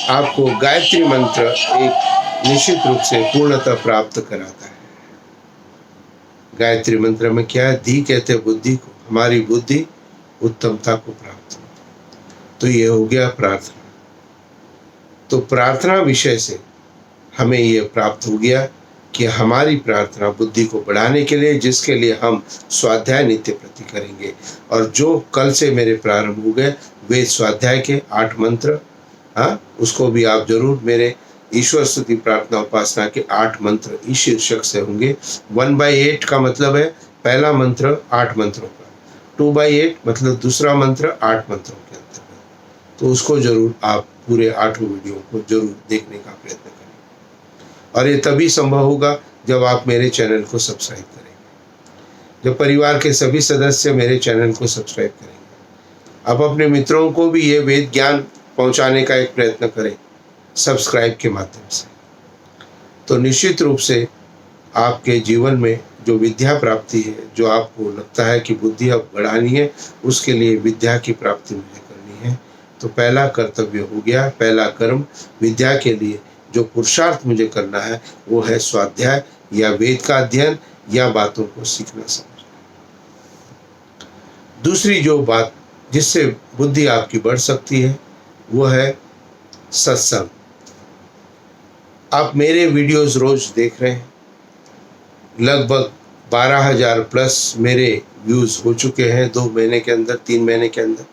आपको गायत्री मंत्र एक निश्चित रूप से पूर्णता प्राप्त कराता है। गायत्री मंत्र में क्या है? धी कहते हैं बुद्धि को, हमारी बुद्धि उत्तमता को प्राप्त हो। तो ये हो गया प्रार्थना। तो प्रार्थना विषय से हमें ये प्राप्त हो गया कि हमारी प्रार्थना बुद्धि को बढ़ाने के लिए, जिसके लिए हम स्वाध्याय नित्य प्रति करेंगे। और जो कल से मेरे प्रारंभ हो गए वेद स्वाध्याय के 8 मंत्र, हाँ, उसको भी आप जरूर मेरे ईश्वर स्तुति प्रार्थना उपासना के 8 मंत्र इस शीर्षक से होंगे। 1/8 का मतलब है पहला मंत्र 8 मंत्रों का, 2/8 मतलब दूसरा मंत्र 8 मंत्रों के अंतर्गत। तो उसको जरूर आप पूरे 8 वीडियो को जरूर देखने का प्रयत्न करें। और ये तभी संभव होगा जब आप मेरे चैनल को सब्सक्राइब करेंगे, जब परिवार के सभी सदस्य मेरे चैनल को सब्सक्राइब करेंगे। आप अपने मित्रों को भी ये वेद ज्ञान पहुंचाने का एक प्रयत्न करें सब्सक्राइब के माध्यम से। तो निश्चित रूप से आपके जीवन में जो विद्या प्राप्ति है, जो आपको लगता है कि बुद्धि अब बढ़ानी है, उसके लिए विद्या की प्राप्ति मुझे करनी है, तो पहला कर्तव्य हो गया, पहला कर्म विद्या के लिए जो पुरुषार्थ मुझे करना है वो है स्वाध्याय या वेद का अध्ययन या बातों को सीखना समझना। दूसरी जो बात जिससे बुद्धि आपकी बढ़ सकती है वो है सत्संग। आप मेरे वीडियोस रोज देख रहे हैं, लगभग 12,000 प्लस मेरे व्यूज हो चुके हैं 2 महीने के अंदर, 3 महीने के अंदर।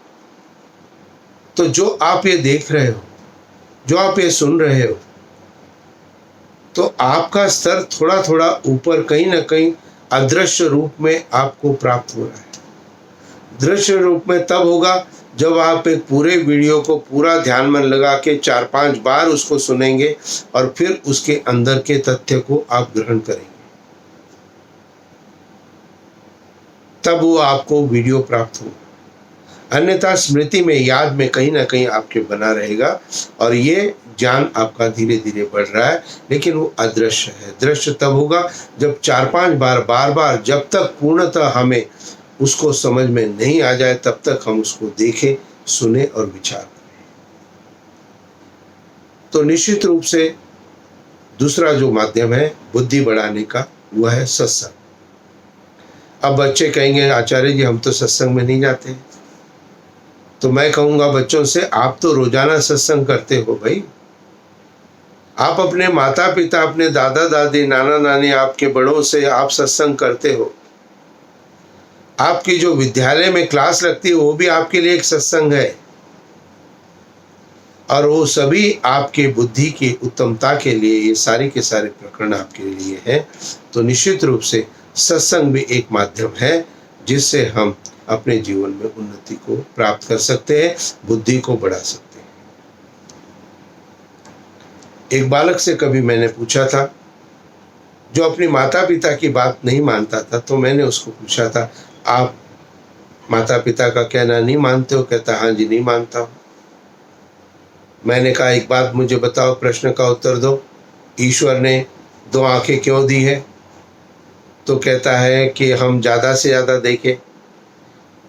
तो जो आप ये देख रहे हो, जो आप ये सुन रहे हो, तो आपका स्तर थोड़ा थोड़ा ऊपर कहीं ना कहीं अदृश्य रूप में आपको प्राप्त हो रहा है। दृश्य रूप में तब होगा जब आप एक पूरे वीडियो को पूरा ध्यान मन लगा के 4-5 बार उसको सुनेंगे और फिर उसके अंदर के तथ्य को आप ग्रहण करेंगे, तब वो आपको वीडियो प्राप्त होगा। अन्यथा स्मृति में, याद में कहीं ना कहीं आपके बना रहेगा और ये ज्ञान आपका धीरे धीरे बढ़ रहा है, लेकिन वो अदृश्य है। दृश्य तब होगा जब 4-5 बार बार बार, जब तक पूर्णतः हमें उसको समझ में नहीं आ जाए तब तक हम उसको देखें, सुने और विचार करें। तो निश्चित रूप से दूसरा जो माध्यम है बुद्धि बढ़ाने का वह है सत्संग। अब बच्चे कहेंगे आचार्य जी हम तो सत्संग में नहीं जाते, तो मैं कहूँगा बच्चों से आप तो रोजाना सत्संग करते हो भाई। आप अपने माता पिता, अपने दादा दादी, नाना नानी, आपके बड़ों से आप सत्संग करते हो। आपकी जो विद्यालय में क्लास लगती है वो भी आपके लिए एक सत्संग है, और वो सभी आपके बुद्धि की उत्तमता के लिए, ये सारे के सारे प्रकरण आपके लिए है। तो निश्चित रूप से सत्संग भी एक माध्यम है जिससे हम अपने जीवन में उन्नति को प्राप्त कर सकते हैं, बुद्धि को बढ़ा सकते हैं। एक बालक से कभी मैंने पूछा था जो अपनी माता पिता की बात नहीं मानता था, तो मैंने उसको पूछा था आप माता पिता का कहना नहीं मानते हो? कहता हाँ जी नहीं मानता हूं। मैंने कहा एक बात मुझे बताओ, प्रश्न का उत्तर दो, ईश्वर ने 2 आंखें क्यों दी है? तो कहता है कि हम ज़्यादा से ज़्यादा देखें,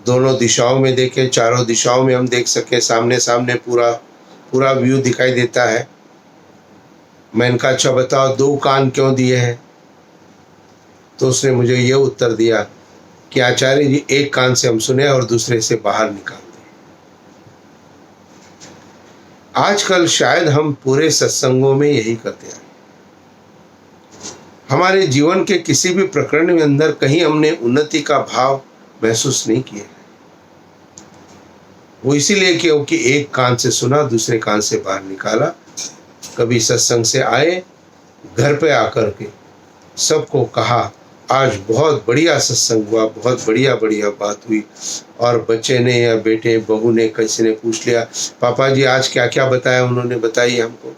दोनों दिशाओं में देखें, चारों दिशाओं में हम देख सकें, सामने सामने पूरा पूरा व्यू दिखाई देता है। मैंने कहा अच्छा बताओ 2 कान क्यों दिए हैं? तो उसने मुझे ये उत्तर दिया कि आचार्य जी एक कान से हम सुने और दूसरे से बाहर निकालते हैं। आजकल शायद हम पूरे सत्संगों में यही करते हैं। हमारे जीवन के किसी भी प्रकरण में अंदर कहीं हमने उन्नति का भाव महसूस नहीं किया। वो इसीलिए क्योंकि एक कान से सुना, दूसरे कान से बाहर निकाला। कभी सत्संग से आए, घर पे आकर के सबको कहा आज बहुत बढ़िया सत्संग हुआ, बहुत बढ़िया बढ़िया बात हुई। और बच्चे ने या बेटे बहू ने किसी ने पूछ लिया पापा जी आज क्या क्या बताया? उन्होंने बताइए हमको।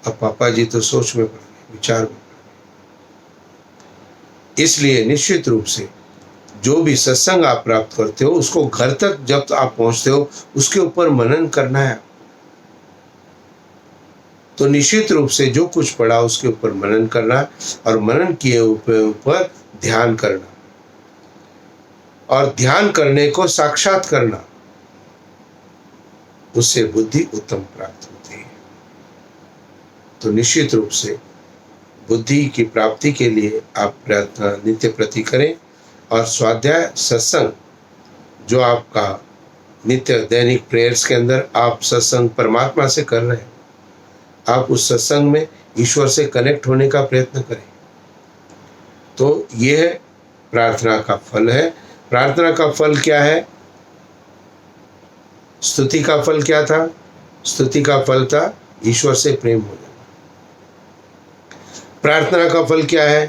अब पापा जी तो सोच में पड़ गए, विचार में पड़ गए। इसलिए निश्चित रूप से जो भी सत्संग आप प्राप्त करते हो उसको घर तक जब आप पहुंचते हो उसके ऊपर मनन करना है। तो निश्चित रूप से जो कुछ पढ़ा उसके ऊपर मनन करना और मनन किए ऊपर ध्यान करना, और ध्यान करने को साक्षात करना, उससे बुद्धि उत्तम प्राप्त होती है। तो निश्चित रूप से बुद्धि की प्राप्ति के लिए आप प्रयत्न नित्य प्रति करें, और स्वाध्याय सत्संग जो आपका नित्य दैनिक प्रेयर्स के अंदर आप सत्संग परमात्मा से कर रहे हैं, आप उस सत्संग में ईश्वर से कनेक्ट होने का प्रयत्न करें। तो यह प्रार्थना का फल है। प्रार्थना का फल क्या है? स्तुति का फल क्या था? स्तुति का फल था ईश्वर से प्रेम हो जाना। प्रार्थना का फल क्या है?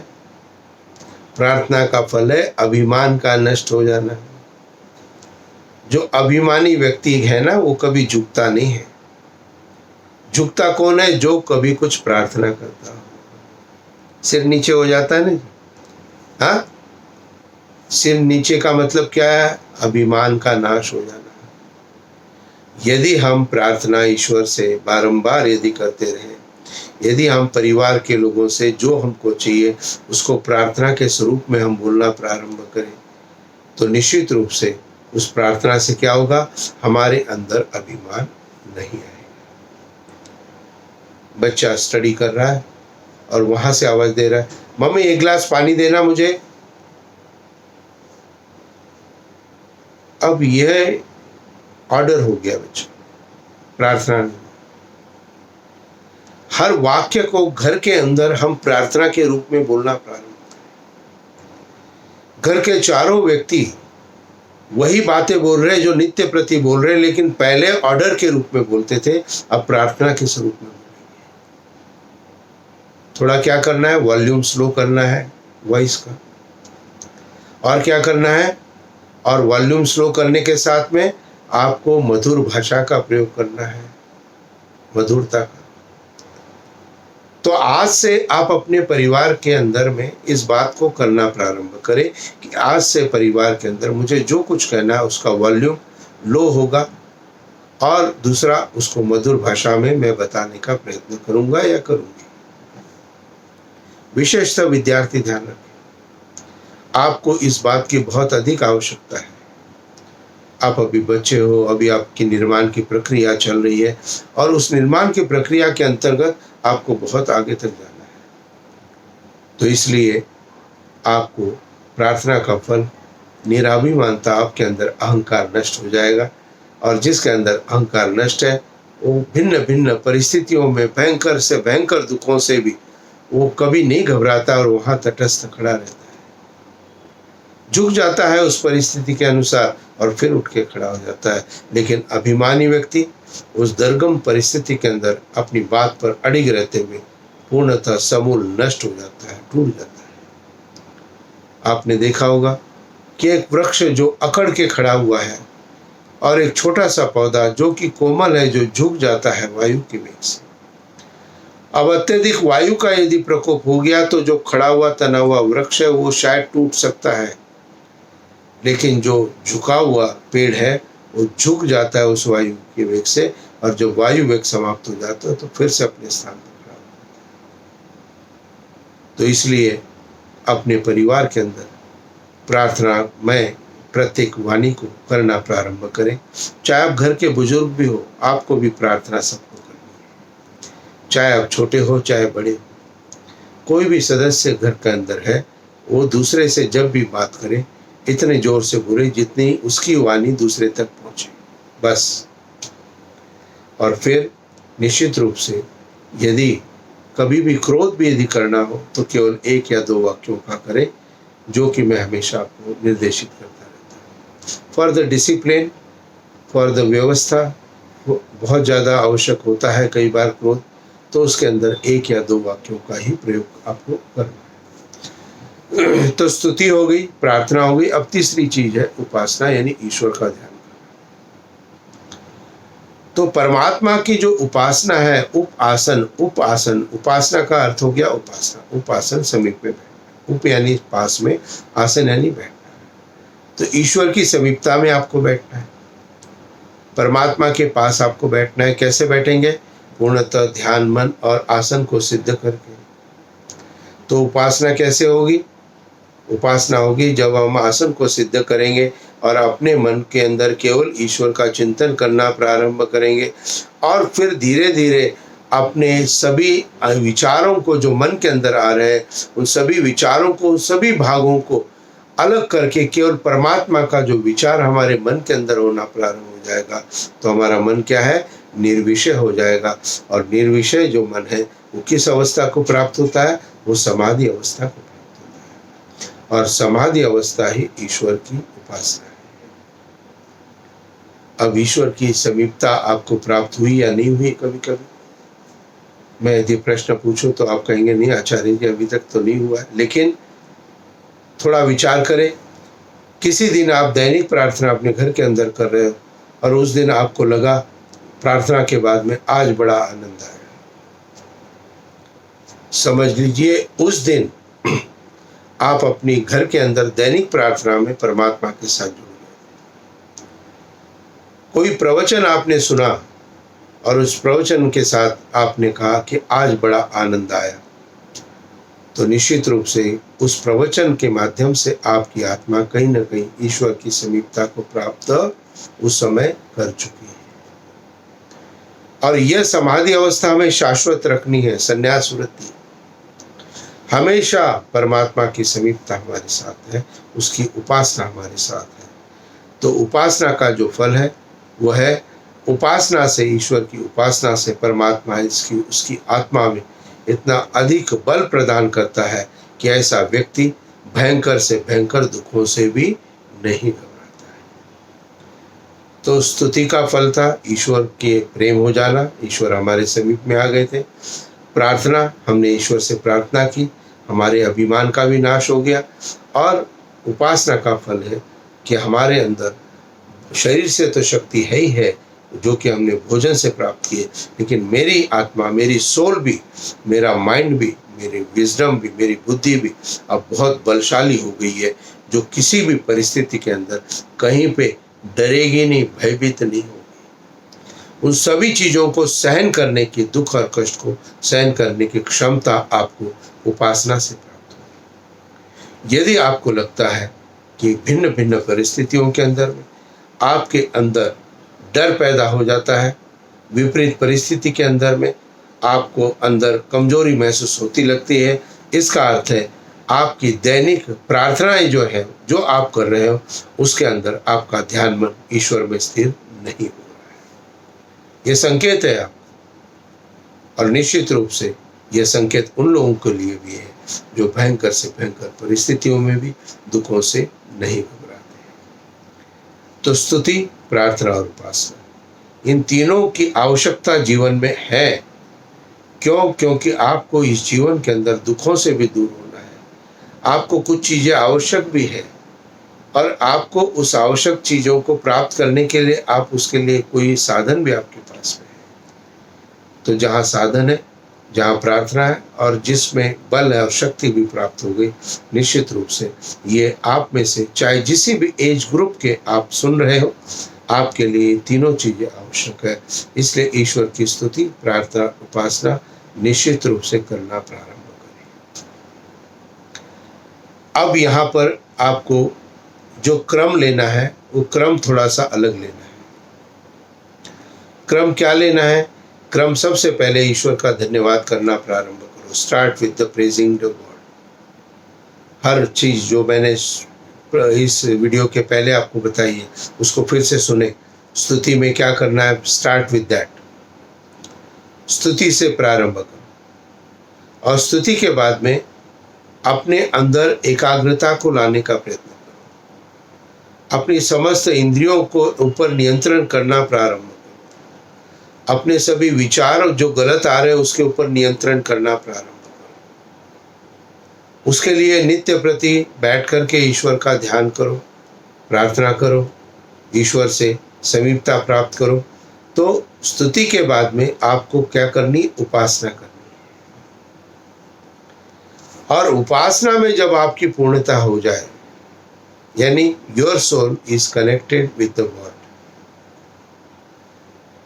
प्रार्थना का फल है अभिमान का नष्ट हो जाना। जो अभिमानी व्यक्ति है ना, वो कभी झुकता नहीं है। झुकता कौन है? जो कभी कुछ प्रार्थना करता हो। सिर नीचे हो जाता है ना। हाँ, सिर नीचे का मतलब क्या है? अभिमान का नाश हो जाना। यदि हम प्रार्थना ईश्वर से बारंबार यदि करते रहे, यदि हम परिवार के लोगों से जो हमको चाहिए उसको प्रार्थना के स्वरूप में हम बोलना प्रारंभ करें, तो निश्चित रूप से उस प्रार्थना से क्या होगा? हमारे अंदर अभिमान नहीं आएगा। बच्चा स्टडी कर रहा है और वहां से आवाज दे रहा है, मम्मी एक गिलास पानी देना मुझे। अब यह ऑर्डर हो गया बच्चा, प्रार्थना नहीं। हर वाक्य को घर के अंदर हम प्रार्थना के रूप में बोलना प्रारंभ करें। घर के चारों व्यक्ति वही बातें बोल रहे हैं जो नित्य प्रति बोल रहे हैं, लेकिन पहले ऑर्डर के रूप में बोलते थे, अब प्रार्थना के स्वरूप में बोलेंगे। थोड़ा क्या करना है? वॉल्यूम स्लो करना है वॉइस का। और क्या करना है? और वॉल्यूम स्लो करने के साथ में आपको मधुर भाषा का प्रयोग करना है, मधुरता का। तो आज से आप अपने परिवार के अंदर में इस बात को करना प्रारंभ करें कि आज से परिवार के अंदर मुझे जो कुछ कहना है उसका वॉल्यूम लो होगा, और दूसरा उसको मधुर भाषा में मैं बताने का प्रयत्न करूंगा या करूंगी। विशेषतः विद्यार्थी ध्यान रखें, आपको इस बात की बहुत अधिक आवश्यकता है। आप अभी बच्चे हो, अभी आपकी निर्माण की प्रक्रिया चल रही है, और उस निर्माण की प्रक्रिया के अंतर्गत आपको बहुत आगे तक जाना है। तो इसलिए आपको प्रार्थना का फल निराभिमानता, आपके अंदर अहंकार नष्ट हो जाएगा, और जिसके अंदर अहंकार नष्ट है वो भिन्न भिन्न परिस्थितियों में भयंकर से भयंकर दुखों से भी वो कभी नहीं घबराता और वहां तटस्थ खड़ा रहता है, झुक जाता है उस परिस्थिति के अनुसार और फिर उठ के खड़ा हो जाता है। लेकिन अभिमानी व्यक्ति उस दुर्गम परिस्थिति के अंदर अपनी बात पर अडिग रहते हुए पूर्णतः समूल नष्ट हो जाता है, टूट जाता है। आपने देखा होगा कि एक वृक्ष जो अकड़ के खड़ा हुआ है और एक छोटा सा पौधा जो कि कोमल है, जो झुक जाता है वायु के वेग से। अब अत्यधिक वायु का यदि प्रकोप हो गया तो जो खड़ा हुआ तना हुआ वृक्ष है वो शायद टूट सकता है, लेकिन जो झुका हुआ पेड़ है वो झुक जाता है उस वायु के वेग से, और जब वायु वेग समाप्त हो जाता है तो फिर से अपने स्थान पर खड़ा हो जाता है। तो इसलिए अपने परिवार के अंदर प्रार्थना में प्रत्येक वाणी को करना प्रारंभ करें। चाहे आप घर के बुजुर्ग भी हो, आपको भी प्रार्थना सबको करनी है। चाहे आप छोटे हो चाहे बड़े हो, कोई भी सदस्य घर के अंदर है, वो दूसरे से जब भी बात करे इतने जोर से बोले जितनी उसकी वाणी दूसरे तक पहुंचे, बस। और फिर निश्चित रूप से यदि कभी भी क्रोध भी यदि करना हो तो केवल एक या दो वाक्यों का करें, जो कि मैं हमेशा आपको निर्देशित करता रहता हूँ। For the discipline, for the व्यवस्था बहुत ज़्यादा आवश्यक होता है कई बार क्रोध, तो उसके अंदर एक या दो वाक्यों का ही प्रयोग आपको करना है। तो स्तुति हो गई, प्रार्थना हो गई। अब तीसरी चीज है उपासना, यानी ईश्वर का ध्यान करना। तो परमात्मा की जो उपासना है, उपासन, उपासन, उपासना का अर्थ हो गया उपासना। उपासन समीप में बैठना, उप यानी पास में, आसन यानी बैठना। तो ईश्वर की समीपता में आपको बैठना है, परमात्मा के पास आपको बैठना है। कैसे बैठेंगे? पूर्णतः ध्यान, मन और आसन को सिद्ध करके। तो उपासना कैसे होगी? उपासना होगी जब हम आसन को सिद्ध करेंगे और अपने मन के अंदर केवल ईश्वर का चिंतन करना प्रारंभ करेंगे, और फिर धीरे धीरे अपने सभी विचारों को जो मन के अंदर आ रहे हैं उन सभी विचारों को, सभी भागों को अलग करके केवल परमात्मा का जो विचार हमारे मन के अंदर होना प्रारंभ हो जाएगा। तो हमारा मन क्या है? निर्विषय हो जाएगा। और निर्विषय जो मन है वो किस अवस्था को प्राप्त होता है? वो समाधि अवस्था को प्राप्त होता है, और समाधि अवस्था ही ईश्वर की उपासना है। अब ईश्वर की समीपता आपको प्राप्त हुई या नहीं हुई? कभी कभी मैं यदि प्रश्न पूछूं तो आप कहेंगे नहीं आचार्य जी अभी तक तो नहीं हुआ है, लेकिन थोड़ा विचार करें। किसी दिन आप दैनिक प्रार्थना अपने घर के अंदर कर रहे हो और उस दिन आपको लगा प्रार्थना के बाद में आज बड़ा आनंद आया, समझ लीजिए उस दिन आप अपनी घर के अंदर दैनिक प्रार्थना में परमात्मा के साथ जुड़ गए। कोई प्रवचन आपने सुना और उस प्रवचन के साथ आपने कहा कि आज बड़ा आनंद आया, तो निश्चित रूप से उस प्रवचन के माध्यम से आपकी आत्मा कहीं न कहीं ईश्वर की समीपता को प्राप्त उस समय कर चुकी है। और यह समाधि अवस्था में शाश्वत रखनी है, संन्यास वृत्ति। हमेशा परमात्मा की समीपता हमारे साथ है, उसकी उपासना हमारे साथ है। तो उपासना का जो फल है वह है उपासना से, ईश्वर की उपासना से परमात्मा इसकी उसकी आत्मा में इतना अधिक बल प्रदान करता है कि ऐसा व्यक्ति भयंकर से भयंकर दुखों से भी नहीं घबराता है। तो स्तुति का फल था ईश्वर के प्रेम हो जाना, ईश्वर हमारे समीप में आ गए थे। प्रार्थना, हमने ईश्वर से प्रार्थना की, हमारे अभिमान का भी नाश हो गया। और उपासना का फल है कि हमारे अंदर शरीर से तो शक्ति है ही है जो कि हमने भोजन से प्राप्त की है, लेकिन मेरी आत्मा, मेरी सोल भी, मेरा माइंड भी, मेरी विजडम भी, मेरी बुद्धि भी अब बहुत बलशाली हो गई है, जो किसी भी परिस्थिति के अंदर कहीं पे डरेगी नहीं, भयभीत नहीं होगी। उन सभी चीज़ों को सहन करने की, दुख और कष्ट को सहन करने की क्षमता आपको उपासना से प्राप्त होगी। यदि आपको लगता है कि भिन्न भिन्न परिस्थितियों के अंदर में आपके अंदर डर पैदा हो जाता है, विपरीत परिस्थिति के अंदर में आपको अंदर कमजोरी महसूस होती लगती है, इसका अर्थ है आपकी दैनिक प्रार्थनाएं जो है, जो आप कर रहे हो, उसके अंदर आपका ध्यान मन ईश्वर में स्थिर नहीं हो रहा है। यह संकेत है आप, और निश्चित रूप से यह संकेत उन लोगों के लिए भी है जो भयंकर से भयंकर परिस्थितियों में भी दुखों से नहीं घबराते हैं। तो स्तुति, प्रार्थना और उपासना, इन तीनों की आवश्यकता जीवन में है। क्यों? क्योंकि आपको इस जीवन के अंदर दुखों से भी दूर होना है। आपको कुछ चीज़ें आवश्यक भी है, और आपको उस आवश्यक चीज़ों को प्राप्त करने के लिए आप उसके लिए कोई साधन भी आपके पास में है। तो जहाँ साधन है, जहाँ प्रार्थना है, और जिसमें बल है और शक्ति भी प्राप्त हो गई, निश्चित रूप से ये आप में से चाहे जिसी भी एज ग्रुप के आप सुन रहे हो, आपके लिए तीनों चीज़ें आवश्यक है। इसलिए ईश्वर की स्तुति, प्रार्थना, उपासना निश्चित रूप से करना प्रारंभ करें। अब यहाँ पर आपको जो क्रम लेना है वो क्रम थोड़ा सा अलग लेना है। क्रम क्या लेना है? क्रम सबसे पहले ईश्वर का धन्यवाद करना प्रारंभ करो। Start with the praising the God. हर चीज़ जो मैंने इस वीडियो के पहले आपको बताई है उसको फिर से सुने। स्तुति में क्या करना है? Start with that. स्तुति से प्रारंभ करो, और स्तुति के बाद में अपने अंदर एकाग्रता को लाने का प्रयत्न करो। अपनी समस्त इंद्रियों को ऊपर नियंत्रण करना प्रारंभ करो। अपने सभी विचार जो गलत आ रहे हैं उसके ऊपर नियंत्रण करना प्रारंभ करो। उसके लिए नित्य प्रति बैठ करके ईश्वर का ध्यान करो, प्रार्थना करो, ईश्वर से समीपता प्राप्त करो। तो स्तुति के बाद में आपको क्या करनी? उपासना करनी। और उपासना में जब आपकी पूर्णता हो जाए, यानी your soul is connected with the god.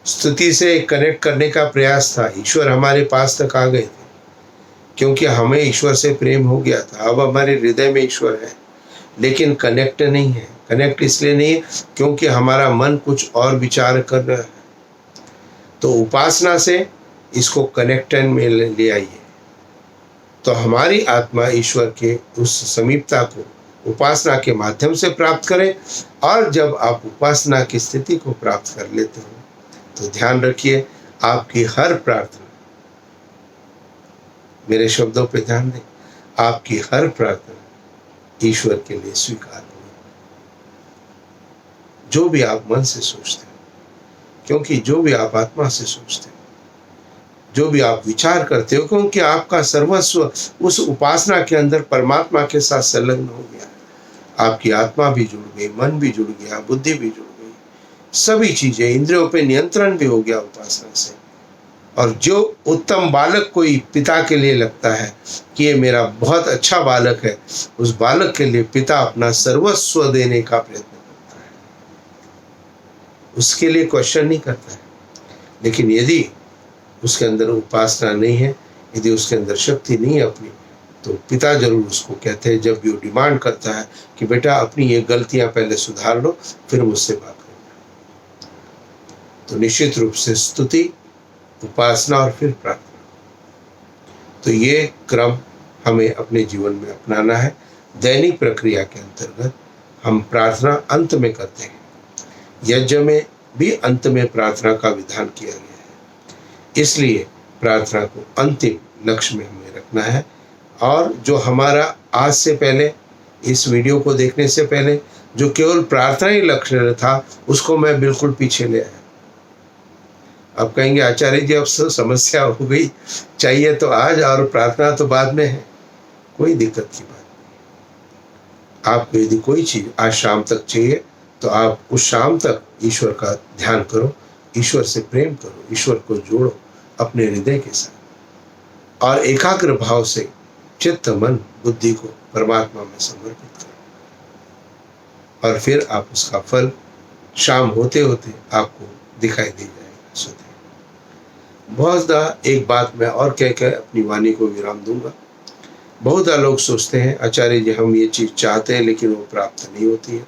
स्तुति से कनेक्ट करने का प्रयास था, ईश्वर हमारे पास तक आ गए थे क्योंकि हमें ईश्वर से प्रेम हो गया था। अब हमारे हृदय में ईश्वर है, लेकिन कनेक्ट नहीं है। कनेक्ट इसलिए नहीं है क्योंकि हमारा मन कुछ और विचार कर रहा है। तो उपासना से इसको कनेक्टन में ले आइए, तो हमारी आत्मा ईश्वर के उस समीपता को उपासना के माध्यम से प्राप्त करे। और जब आप उपासना की स्थिति को प्राप्त कर लेते हो तो ध्यान रखिए, आपकी हर प्रार्थना, मेरे शब्दों पे ध्यान दें, आपकी हर प्रार्थना ईश्वर के लिए स्वीकार होगी, जो भी आप मन से सोचते हो। क्योंकि जो भी आप आत्मा से सोचते हो, जो भी आप विचार करते हो, क्योंकि आपका सर्वस्व उस उपासना के अंदर परमात्मा के साथ संलग्न हो गया है। आपकी आत्मा भी जुड़ गई, मन भी जुड़ गया, बुद्धि भी जुड़ गई, सभी चीजें, इंद्रियों पे नियंत्रण भी हो गया उपासना से। और जो उत्तम बालक कोई पिता के लिए लगता है कि ये मेरा बहुत अच्छा बालक है, उस बालक के लिए पिता अपना सर्वस्व देने का प्रयत्न करता है, उसके लिए क्वेश्चन नहीं करता है। लेकिन यदि उसके अंदर उपासना नहीं है, यदि उसके अंदर शक्ति नहीं है अपनी, तो पिता जरूर उसको कहते हैं, जब भी वो डिमांड करता है कि बेटा अपनी ये गलतियां पहले सुधार लो, फिर मुझसे बात करना। तो निश्चित रूप से स्तुति, उपासना और फिर प्रार्थना, तो ये क्रम हमें अपने जीवन में अपनाना है। दैनिक प्रक्रिया के अंतर्गत हम प्रार्थना अंत में करते हैं। यज्ञ में भी अंत में प्रार्थना का विधान किया गया है, इसलिए प्रार्थना को अंतिम लक्ष्य में हमें रखना है। और जो हमारा आज से पहले, इस वीडियो को देखने से पहले जो केवल प्रार्थना ही लक्ष्य था, उसको मैं बिल्कुल पीछे ले आया। अब कहेंगे आचार्य जी अब समस्या हो गई, चाहिए तो आज और प्रार्थना तो बाद में है। कोई दिक्कत की बात नहीं। आपको यदि कोई चीज आज शाम तक चाहिए, तो आप उस शाम तक ईश्वर का ध्यान करो, ईश्वर से प्रेम करो, ईश्वर को जोड़ो अपने हृदय के साथ, और एकाग्र भाव से चित्त, मन, बुद्धि को परमात्मा में समर्पित करो। और फिर आप उसका फल शाम होते होते आपको दिखाई दे जाएगा। सुधे बहुधा एक बात मैं और कह के अपनी वाणी को विराम दूंगा। बहुधा लोग सोचते हैं आचार्य जी हम ये चीज चाहते हैं लेकिन वो प्राप्त नहीं होती है।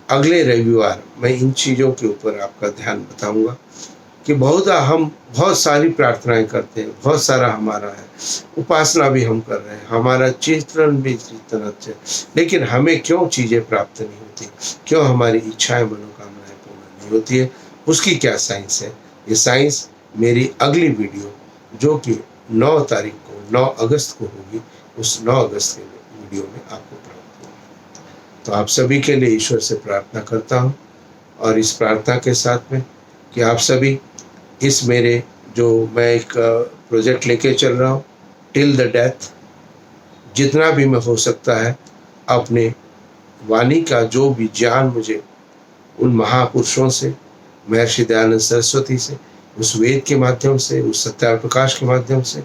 अगले रविवार मैं इन चीजों के ऊपर आपका ध्यान बताऊंगा कि बहुधा हम बहुत सारी प्रार्थनाएं करते हैं, बहुत सारा हमारा है, उपासना भी हम कर रहे हैं, हमारा चिंतन भी चिंतन अच्छे, लेकिन हमें क्यों चीजें प्राप्त नहीं होती, क्यों हमारी इच्छाएं, मनोकामनाएं पूर्ण नहीं होती है, उसकी क्या साइंस है? ये साइंस मेरी अगली वीडियो जो कि 9 तारीख को 9 अगस्त को होगी, उस 9 अगस्त के वीडियो में आपको प्राप्त होगी। तो आप सभी के लिए ईश्वर से प्रार्थना करता हूँ, और इस प्रार्थना के साथ में कि आप सभी इस मेरे जो मैं एक प्रोजेक्ट लेके चल रहा हूँ टिल द डेथ, जितना भी मैं हो सकता है अपने वाणी का जो भी ज्ञान मुझे उन महापुरुषों से, महर्षि दयानंद सरस्वती से, उस वेद के माध्यम से, उस सत्यार प्रकाश के माध्यम से,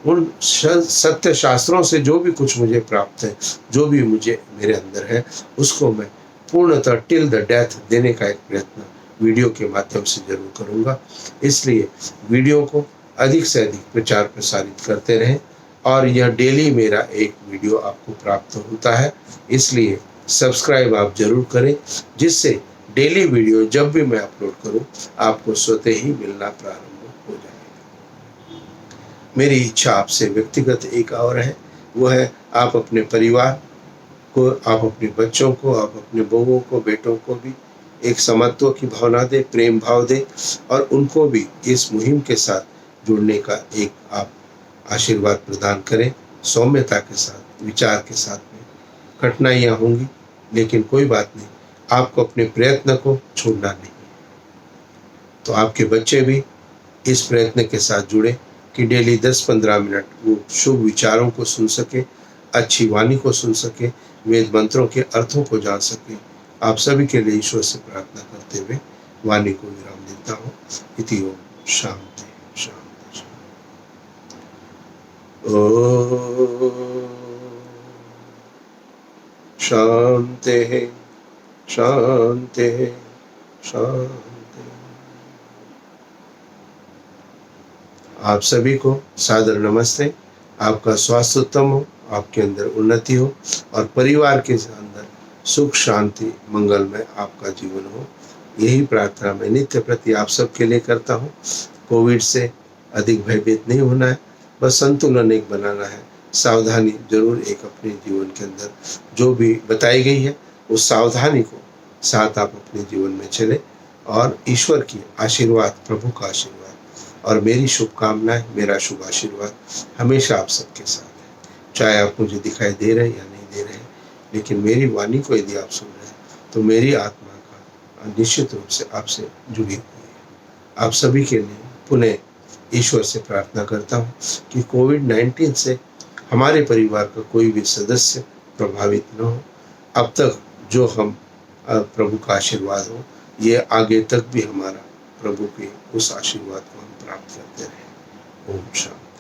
उन सत्य शास्त्रों से जो भी कुछ मुझे प्राप्त है, जो भी मुझे मेरे अंदर है, उसको मैं पूर्णतः टिल द डेथ देने का एक प्रयत्न वीडियो के माध्यम से जरूर करूँगा। इसलिए वीडियो को अधिक से अधिक प्रचार प्रसारित करते रहें, और यह डेली मेरा एक वीडियो आपको प्राप्त होता है, इसलिए सब्सक्राइब आप जरूर करें, जिससे डेली वीडियो जब भी मैं अपलोड करूं आपको स्वतः ही मिलना प्रारंभ हो जाएगा। मेरी इच्छा आपसे व्यक्तिगत एक और है, वो है आप अपने परिवार को, आप अपने बच्चों को, आप अपने बहुओं को, बेटों को भी एक समत्व की भावना दे, प्रेम भाव दे, और उनको भी इस मुहिम के साथ जुड़ने का एक आप आशीर्वाद प्रदान करें, सौम्यता के साथ, विचार के साथ में। कठिनाइयाँ होंगी लेकिन कोई बात नहीं, आपको अपने प्रयत्न को छोड़ना नहीं। तो आपके बच्चे भी इस प्रयत्न के साथ जुड़े कि डेली 10-15 मिनट वो शुभ विचारों को सुन सके, अच्छी वाणी को सुन सके, वेद मंत्रों के अर्थों को जान सके। आप सभी के लिए ईश्वर से प्रार्थना करते हुए वाणी को विराम देता हूँ। इति ओम शांति शांति शांति। ओम शांति शांति शांति। आप सभी को सादर नमस्ते। आपका स्वास्थ्य उत्तम हो, आपके अंदर उन्नति हो, और परिवार के अंदर सुख शांति मंगलमय आपका जीवन हो, यही प्रार्थना मैं नित्य प्रति आप सबके लिए करता हूँ। कोविड से अधिक भयभीत नहीं होना है, बस संतुलन एक बनाना है, सावधानी जरूर एक अपने जीवन के अंदर जो भी बताई गई है उस सावधानी को साथ आप अपने जीवन में चले, और ईश्वर की आशीर्वाद, प्रभु का आशीर्वाद और मेरी शुभकामनाएं, मेरा शुभ आशीर्वाद हमेशा आप सबके साथ है। चाहे आप मुझे दिखाई दे रहे या नहीं दे रहे, लेकिन मेरी वाणी को यदि आप सुन रहे हैं तो मेरी आत्मा का निश्चित रूप से आपसे जुड़ी हुई है। आप सभी के लिए पुनः ईश्वर से प्रार्थना करता हूँ कि कोविड-19 से हमारे परिवार का कोई भी सदस्य प्रभावित न हो। अब तक जो हम प्रभु का आशीर्वाद हो, ये आगे तक भी हमारा प्रभु के उस आशीर्वाद को हम प्राप्त करते रहें। ओम शांति।